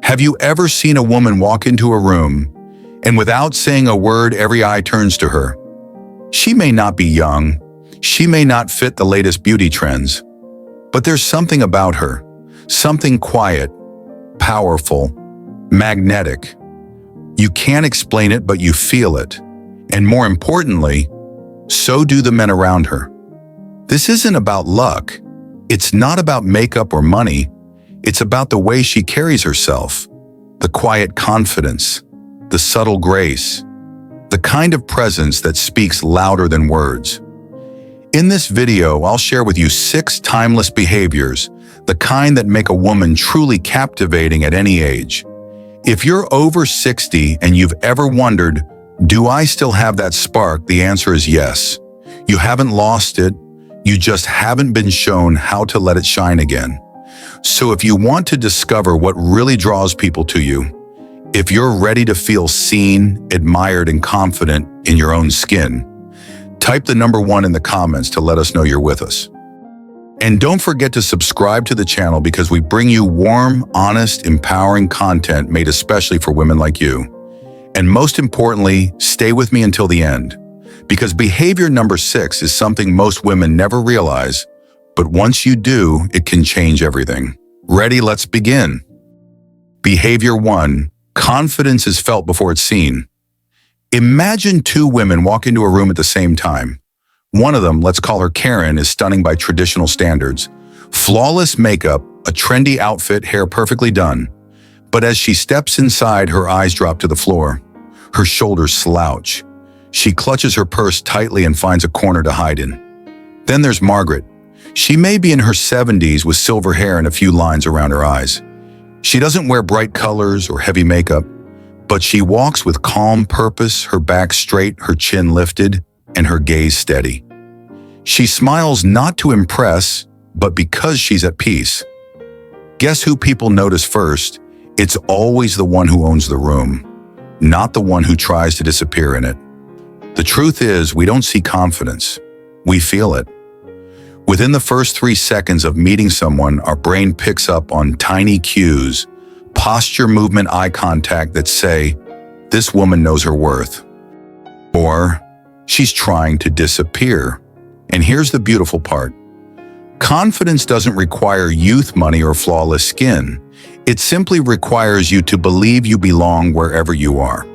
Have you ever seen a woman walk into a room and without saying a word, every eye turns to her? She may not be young, she may not fit the latest beauty trends, but there's something about her, something quiet, powerful, magnetic. You can't explain it, but you feel it. And more importantly, so do the men around her. This isn't about luck. It's not about makeup or money. It's about the way she carries herself, the quiet confidence, the subtle grace, the kind of presence that speaks louder than words. In this video, I'll share with you 6 timeless behaviors, the kind that make a woman truly captivating at any age. If you're over 60 and you've ever wondered, do I still have that spark? The answer is yes. You haven't lost it, you just haven't been shown how to let it shine again. So if you want to discover what really draws people to you, if you're ready to feel seen, admired, and confident in your own skin, type the number 1 in the comments to let us know you're with us. And don't forget to subscribe to the channel because we bring you warm, honest, empowering content made especially for women like you. And most importantly, stay with me until the end, because behavior number 6 is something most women never realize, but once you do, it can change everything. Ready? Let's begin. Behavior 1. Confidence is felt before it's seen. Imagine 2 women walk into a room at the same time. One of them, let's call her Karen, is stunning by traditional standards. Flawless makeup, a trendy outfit, hair perfectly done. But as she steps inside, her eyes drop to the floor. Her shoulders slouch. She clutches her purse tightly and finds a corner to hide in. Then there's Margaret. She may be in her 70s with silver hair and a few lines around her eyes. She doesn't wear bright colors or heavy makeup, but she walks with calm purpose, her back straight, her chin lifted, and her gaze steady. She smiles not to impress, but because she's at peace. Guess who people notice first? It's always the one who owns the room, not the one who tries to disappear in it. The truth is, we don't see confidence. We feel it. Within the first 3 seconds of meeting someone, our brain picks up on tiny cues, posture, movement, eye contact that say, this woman knows her worth. Or, she's trying to disappear. And here's the beautiful part. Confidence doesn't require youth, money, or flawless skin. It simply requires you to believe you belong wherever you are.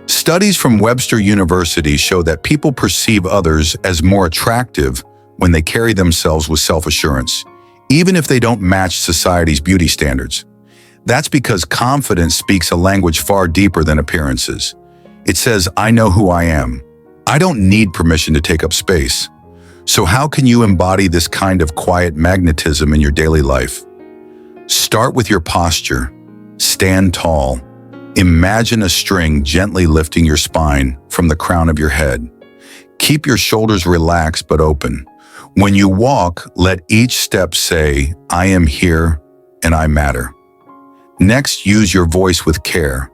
Studies from Webster University show that people perceive others as more attractive when they carry themselves with self-assurance, even if they don't match society's beauty standards. That's because confidence speaks a language far deeper than appearances. It says, I know who I am. I don't need permission to take up space. So how can you embody this kind of quiet magnetism in your daily life? Start with your posture. Stand tall. Imagine a string gently lifting your spine from the crown of your head. Keep your shoulders relaxed but open. When you walk, let each step say, I am here and I matter. Next, use your voice with care.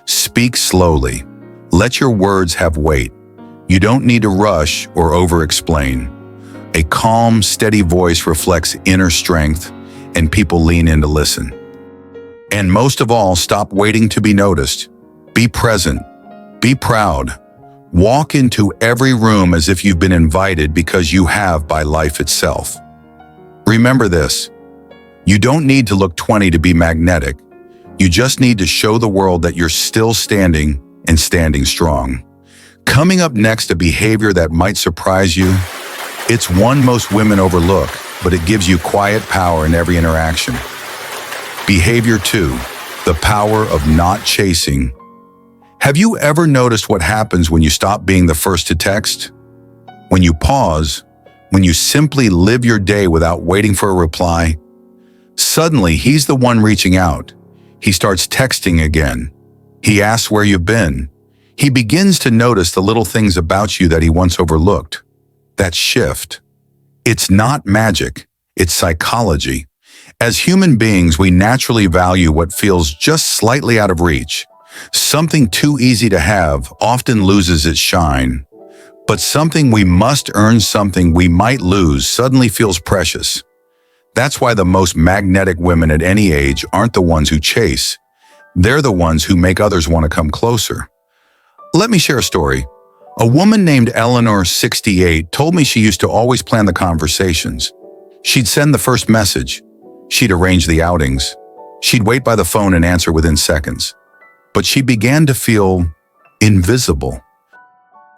Speak slowly. Let your words have weight. You don't need to rush or over-explain. A calm, steady voice reflects inner strength, and people lean in to listen. And most of all, stop waiting to be noticed. Be present. Be proud. Walk into every room as if you've been invited because you have by life itself. Remember this. You don't need to look 20 to be magnetic. You just need to show the world that you're still standing and standing strong. Coming up next, a behavior that might surprise you. It's one most women overlook, but it gives you quiet power in every interaction. Behavior 2, the power of not chasing. Have you ever noticed what happens when you stop being the first to text? When you pause, when you simply live your day without waiting for a reply? Suddenly, he's the one reaching out. He starts texting again. He asks where you've been. He begins to notice the little things about you that he once overlooked. That shift. It's not magic, it's psychology. As human beings, we naturally value what feels just slightly out of reach. Something too easy to have often loses its shine. But something we must earn, something we might lose, suddenly feels precious. That's why the most magnetic women at any age aren't the ones who chase. They're the ones who make others want to come closer. Let me share a story. A woman named Eleanor, 68, told me she used to always plan the conversations. She'd send the first message. She'd arrange the outings. She'd wait by the phone and answer within seconds. But she began to feel invisible,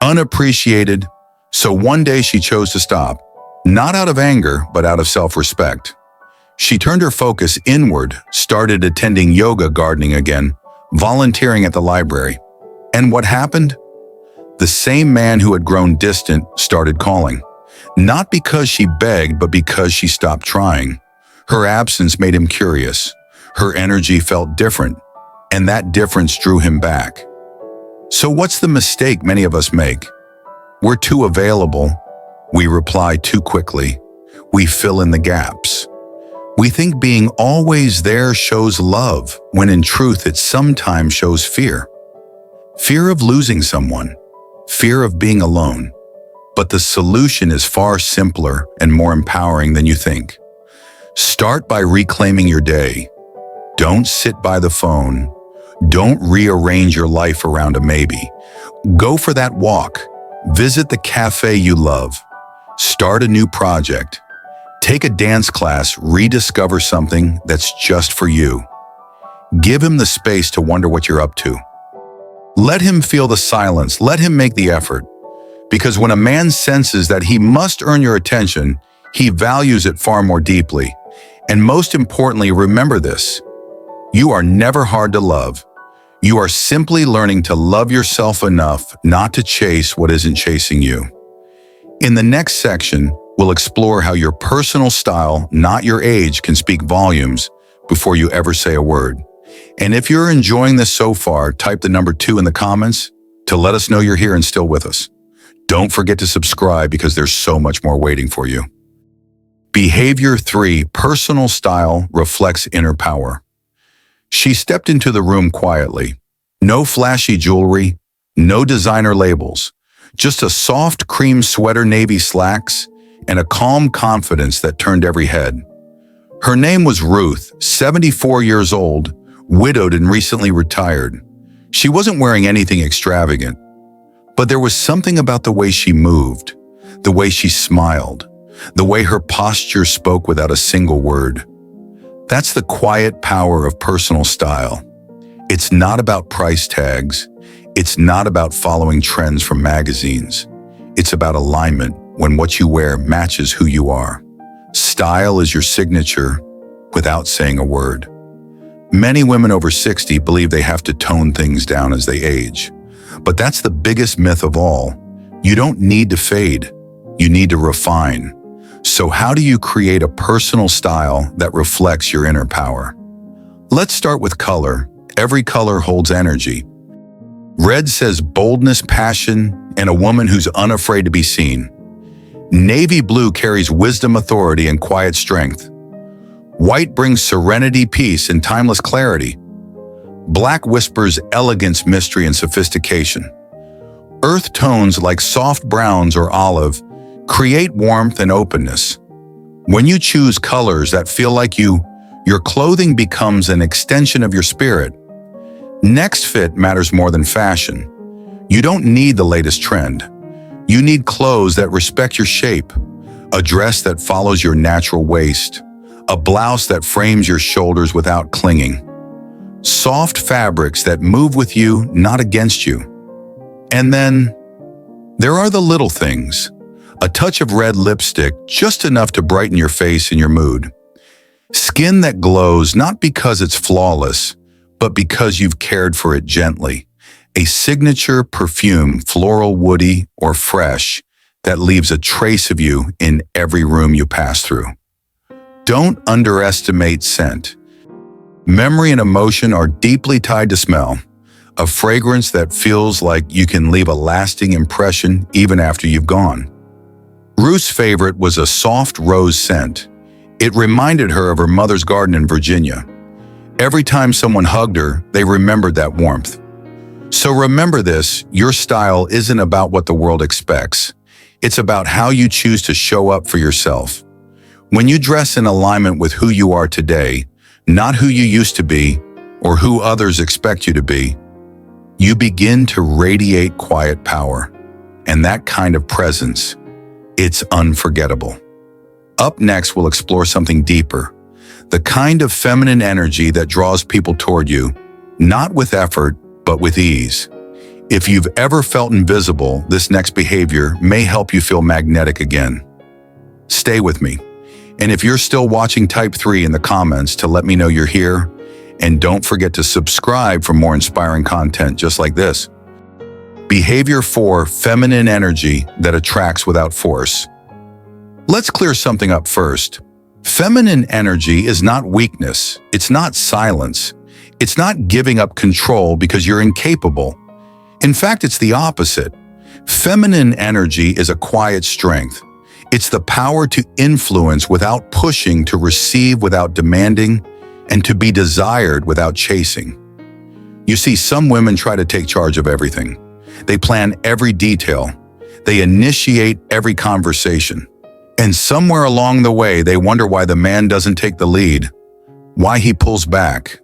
unappreciated. So one day she chose to stop, not out of anger, but out of self-respect. She turned her focus inward, started attending yoga, gardening again, volunteering at the library. And what happened? The same man who had grown distant started calling. Not because she begged, but because she stopped trying. Her absence made him curious. Her energy felt different, and that difference drew him back. So what's the mistake many of us make? We're too available. We reply too quickly. We fill in the gaps. We think being always there shows love, when in truth it sometimes shows fear. Fear of losing someone, fear of being alone. But the solution is far simpler and more empowering than you think. Start by reclaiming your day. Don't sit by the phone. Don't rearrange your life around a maybe. Go for that walk. Visit the cafe you love. Start a new project. Take a dance class, rediscover something that's just for you. Give him the space to wonder what you're up to. Let him feel the silence, let him make the effort. Because when a man senses that he must earn your attention, he values it far more deeply. And most importantly, remember this: you are never hard to love. You are simply learning to love yourself enough not to chase what isn't chasing you. In the next section, we'll explore how your personal style, not your age, can speak volumes before you ever say a word. And if you're enjoying this so far, type the number 2 in the comments to let us know you're here and still with us. Don't forget to subscribe because there's so much more waiting for you. Behavior 3, personal style reflects inner power. She stepped into the room quietly. No flashy jewelry, no designer labels, just a soft cream sweater, navy slacks, and a calm confidence that turned every head. Her name was Ruth, 74 years old, widowed and recently retired. She wasn't wearing anything extravagant, but there was something about the way she moved, the way she smiled, the way her posture spoke without a single word. That's the quiet power of personal style. It's not about price tags. It's not about following trends from magazines. It's about alignment, when what you wear matches who you are. Style is your signature without saying a word. Many women over 60 believe they have to tone things down as they age. But that's the biggest myth of all. You don't need to fade. You need to refine. So how do you create a personal style that reflects your inner power? Let's start with color. Every color holds energy. Red says boldness, passion, and a woman who's unafraid to be seen. Navy blue carries wisdom, authority, and quiet strength. White brings serenity, peace, and timeless clarity. Black whispers elegance, mystery, and sophistication. Earth tones like soft browns or olive create warmth and openness. When you choose colors that feel like you, your clothing becomes an extension of your spirit. Next, fit matters more than fashion. You don't need the latest trend. You need clothes that respect your shape, a dress that follows your natural waist, a blouse that frames your shoulders without clinging. Soft fabrics that move with you, not against you. And then, there are the little things. A touch of red lipstick, just enough to brighten your face and your mood. Skin that glows not because it's flawless, but because you've cared for it gently. A signature perfume, floral, woody, or fresh, that leaves a trace of you in every room you pass through. Don't underestimate scent. Memory and emotion are deeply tied to smell. A fragrance that feels like you can leave a lasting impression even after you've gone. Ruth's favorite was a soft rose scent. It reminded her of her mother's garden in Virginia. Every time someone hugged her, they remembered that warmth. So remember this, your style isn't about what the world expects. It's about how you choose to show up for yourself. When you dress in alignment with who you are today, not who you used to be or who others expect you to be, you begin to radiate quiet power. And that kind of presence, it's unforgettable. Up next, we'll explore something deeper, the kind of feminine energy that draws people toward you, not with effort, but with ease. If you've ever felt invisible, this next behavior may help you feel magnetic again. Stay with me. And if you're still watching, type 3 in the comments to let me know you're here. And don't forget to subscribe for more inspiring content just like this. Behavior 4, feminine energy that attracts without force. Let's clear something up first. Feminine energy is not weakness. It's not silence. It's not giving up control because you're incapable. In fact, it's the opposite. Feminine energy is a quiet strength. It's the power to influence without pushing, to receive without demanding, and to be desired without chasing. You see, some women try to take charge of everything. They plan every detail. They initiate every conversation. And somewhere along the way, they wonder why the man doesn't take the lead, why he pulls back.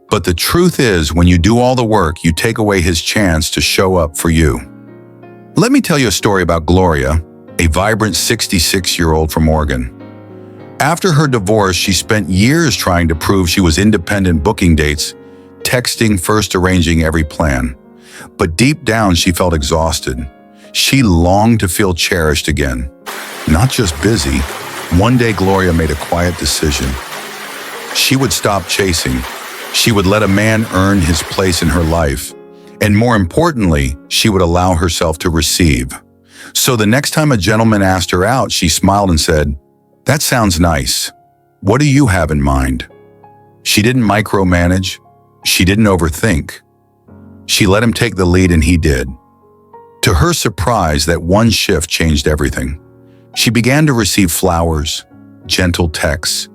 But the truth is, when you do all the work, you take away his chance to show up for you. Let me tell you a story about Gloria, a vibrant 66-year-old from Oregon. After her divorce, she spent years trying to prove she was independent, booking dates, texting, first arranging every plan. But deep down, she felt exhausted. She longed to feel cherished again, not just busy. One day, Gloria made a quiet decision. She would stop chasing. She would let a man earn his place in her life. And more importantly, she would allow herself to receive. So the next time a gentleman asked her out, she smiled and said, "That sounds nice. What do you have in mind?" She didn't micromanage. She didn't overthink. She let him take the lead, and he did. To her surprise, that one shift changed everything. She began to receive flowers, gentle texts,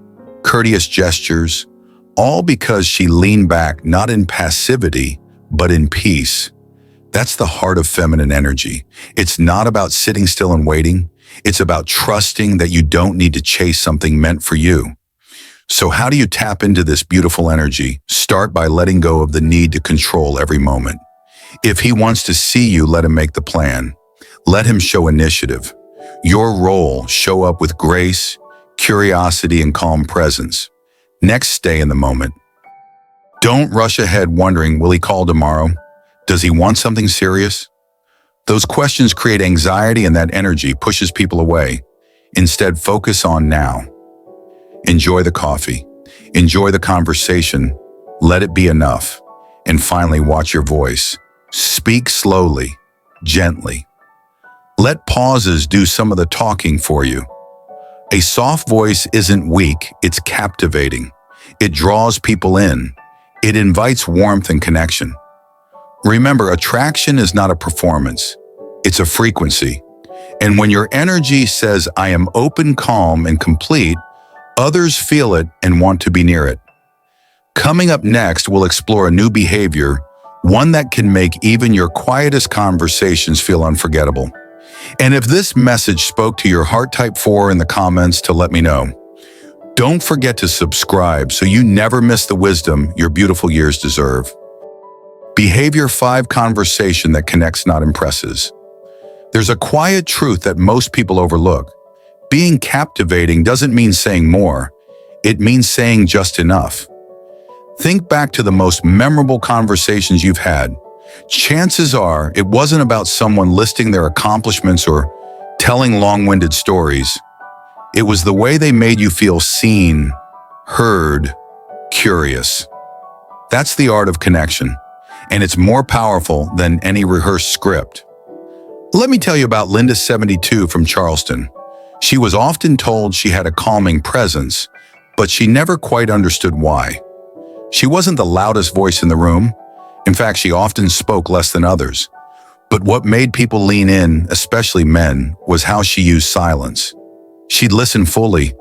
courteous gestures, all because she leaned back, not in passivity, but in peace. That's the heart of feminine energy. It's not about sitting still and waiting. It's about trusting that you don't need to chase something meant for you. So how do you tap into this beautiful energy? Start by letting go of the need to control every moment. If he wants to see you, let him make the plan. Let him show initiative. Your role, show up with grace, curiosity, and calm presence. Next, stay in the moment. Don't rush ahead wondering, will he call tomorrow? Does he want something serious? Those questions create anxiety, and that energy pushes people away. Instead, focus on now. Enjoy the coffee. Enjoy the conversation. Let it be enough. And finally, watch your voice. Speak slowly, gently. Let pauses do some of the talking for you. A soft voice isn't weak, it's captivating. It draws people in. It invites warmth and connection. Remember, attraction is not a performance. It's a frequency. And when your energy says, "I am open, calm, and complete," others feel it and want to be near it. Coming up next, we'll explore a new behavior, one that can make even your quietest conversations feel unforgettable. And if this message spoke to your heart, type 4 in the comments to let me know. Don't forget to subscribe so you never miss the wisdom your beautiful years deserve. Behavior 5, conversation that connects, not impresses. There's a quiet truth that most people overlook. Being captivating doesn't mean saying more. It means saying just enough. Think back to the most memorable conversations you've had. Chances are it wasn't about someone listing their accomplishments or telling long-winded stories. It was the way they made you feel seen, heard, curious. That's the art of connection, and it's more powerful than any rehearsed script. Let me tell you about Linda, 72, from Charleston. She was often told she had a calming presence, but she never quite understood why. She wasn't the loudest voice in the room. In fact, she often spoke less than others. But what made people lean in, especially men, was how she used silence. She'd listen fully.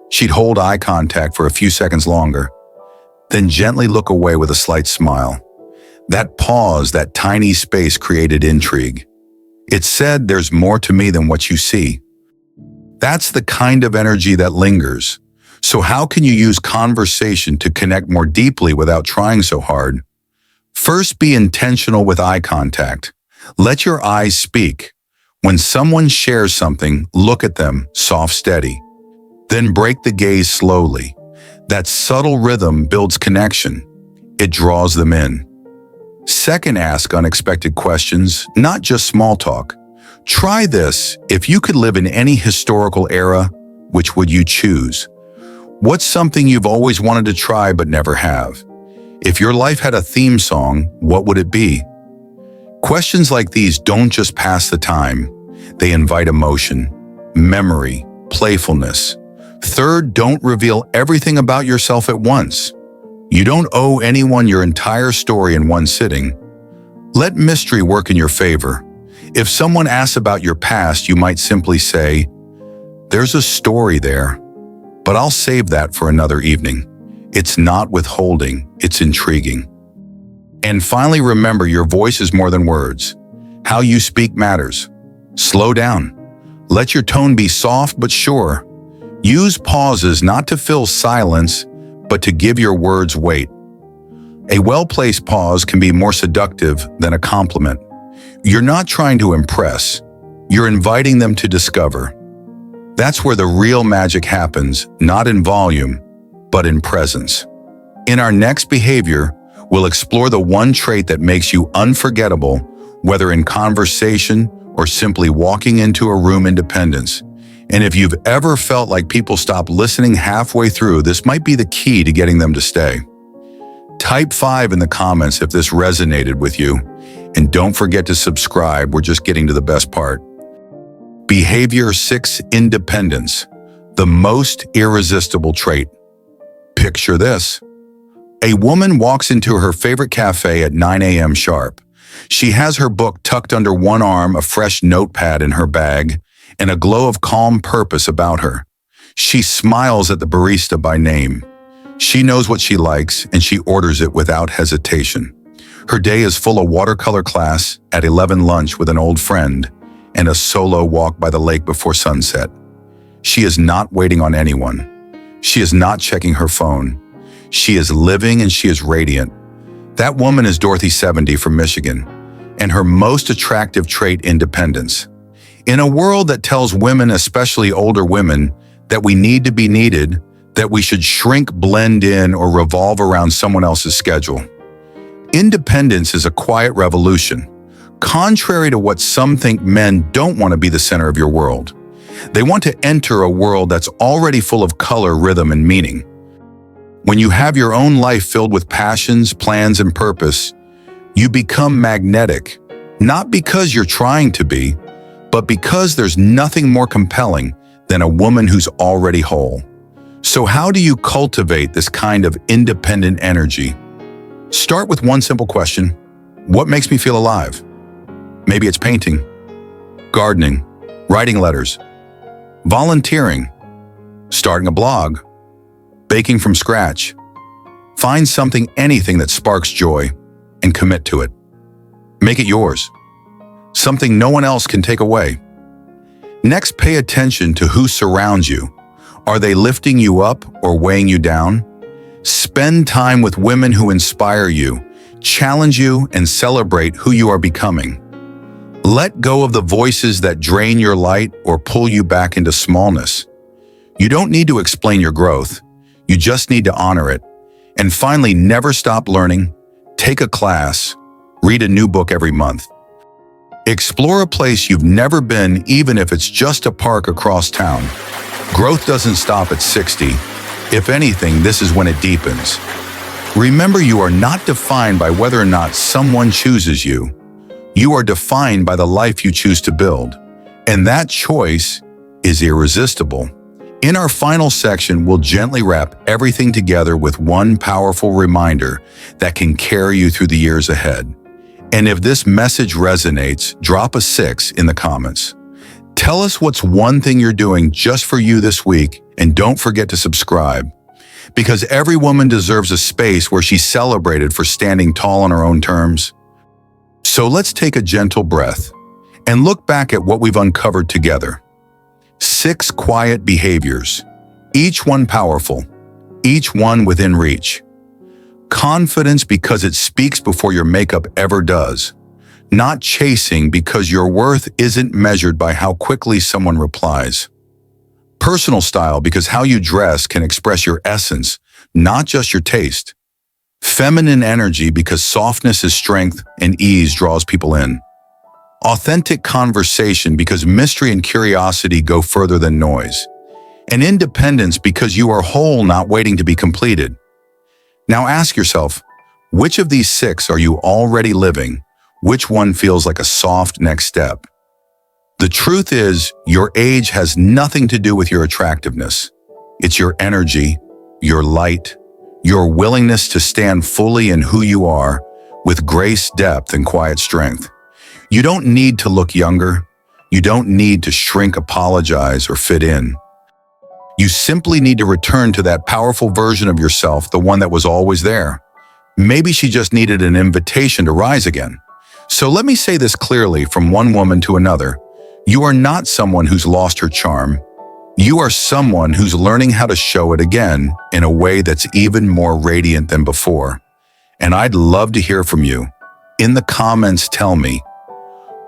She'd hold eye contact for a few seconds longer, then gently look away with a slight smile. That pause, that tiny space, created intrigue. It said, "There's more to me than what you see." That's the kind of energy that lingers. So how can you use conversation to connect more deeply without trying so hard? First, be intentional with eye contact. Let your eyes speak. When someone shares something, look at them, soft, steady. Then break the gaze slowly. That subtle rhythm builds connection. It draws them in. Second, ask unexpected questions, not just small talk. Try this. If you could live in any historical era, which would you choose? What's something you've always wanted to try but never have? If your life had a theme song, what would it be? Questions like these don't just pass the time. They invite emotion, memory, playfulness. Third, don't reveal everything about yourself at once. You don't owe anyone your entire story in one sitting. Let mystery work in your favor. If someone asks about your past, you might simply say, "There's a story there, but I'll save that for another evening." It's not withholding, it's intriguing. And finally, remember, your voice is more than words. How you speak matters. Slow down. Let your tone be soft but sure. Use pauses not to fill silence, but to give your words weight. A well-placed pause can be more seductive than a compliment. You're not trying to impress. You're inviting them to discover. That's where the real magic happens, not in volume, but in presence. In our next behavior, we'll explore the one trait that makes you unforgettable, whether in conversation or simply walking into a room independence. And if you've ever felt like people stop listening halfway through, this might be the key to getting them to stay. Type 5 in the comments if this resonated with you. And don't forget to subscribe, we're just getting to the best part. Behavior 6, independence, the most irresistible trait. Picture this. A woman walks into her favorite cafe at 9 a.m. sharp. She has her book tucked under one arm, a fresh notepad in her bag, and a glow of calm purpose about her. She smiles at the barista by name. She knows what she likes, and she orders it without hesitation. Her day is full of watercolor class, at 11 lunch with an old friend, and a solo walk by the lake before sunset. She is not waiting on anyone. She is not checking her phone. She is living and she is radiant. That woman is Dorothy 70 from Michigan, and her most attractive trait, independence. In a world that tells women, especially older women, that we need to be needed, that we should shrink, blend in, or revolve around someone else's schedule, independence is a quiet revolution. Contrary to what some think, men don't want to be the center of your world. They want to enter a world that's already full of color, rhythm, and meaning. When you have your own life filled with passions, plans, and purpose, you become magnetic, not because you're trying to be, but because there's nothing more compelling than a woman who's already whole. So how do you cultivate this kind of independent energy? Start with one simple question. What makes me feel alive? Maybe it's painting, gardening, writing letters, volunteering, starting a blog, baking from scratch. Find something, anything that sparks joy, and commit to it. Make it yours. Something no one else can take away. Next, pay attention to who surrounds you. Are they lifting you up or weighing you down? Spend time with women who inspire you, challenge you, and celebrate who you are becoming. Let go of the voices that drain your light or pull you back into smallness. You don't need to explain your growth. You just need to honor it. And finally, never stop learning. Take a class. Read a new book every month. Explore a place you've never been, even if it's just a park across town. Growth doesn't stop at 60. If anything, this is when it deepens. Remember, you are not defined by whether or not someone chooses you. You are defined by the life you choose to build. And that choice is irresistible. In our final section, we'll gently wrap everything together with one powerful reminder that can carry you through the years ahead. And if this message resonates, drop a 6 in the comments. Tell us what's one thing you're doing just for you this week, and don't forget to subscribe. Because every woman deserves a space where she's celebrated for standing tall on her own terms. So let's take a gentle breath and look back at what we've uncovered together. 6 quiet behaviors. Each one powerful, each one within reach. Confidence because it speaks before your makeup ever does. Not chasing because your worth isn't measured by how quickly someone replies. Personal style because how you dress can express your essence, not just your taste. Feminine energy because softness is strength and ease draws people in. Authentic conversation because mystery and curiosity go further than noise. And independence because you are whole, not waiting to be completed. Now ask yourself, which of these 6 are you already living? Which one feels like a soft next step? The truth is, your age has nothing to do with your attractiveness. It's your energy, your light, your willingness to stand fully in who you are, with grace, depth, and quiet strength. You don't need to look younger. You don't need to shrink, apologize, or fit in. You simply need to return to that powerful version of yourself, the one that was always there. Maybe she just needed an invitation to rise again. So let me say this clearly from one woman to another. You are not someone who's lost her charm. You are someone who's learning how to show it again in a way that's even more radiant than before. And I'd love to hear from you. In the comments, tell me,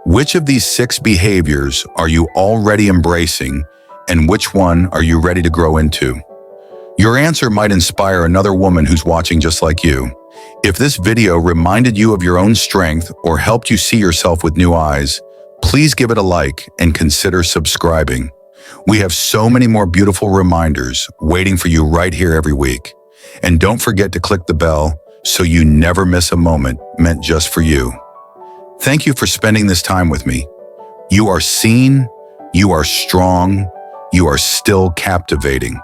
which of these 6 behaviors are you already embracing, and which one are you ready to grow into? Your answer might inspire another woman who's watching just like you. If this video reminded you of your own strength or helped you see yourself with new eyes, please give it a like and consider subscribing. We have so many more beautiful reminders waiting for you right here every week. And don't forget to click the bell so you never miss a moment meant just for you. Thank you for spending this time with me. You are seen, you are strong, you are still captivating.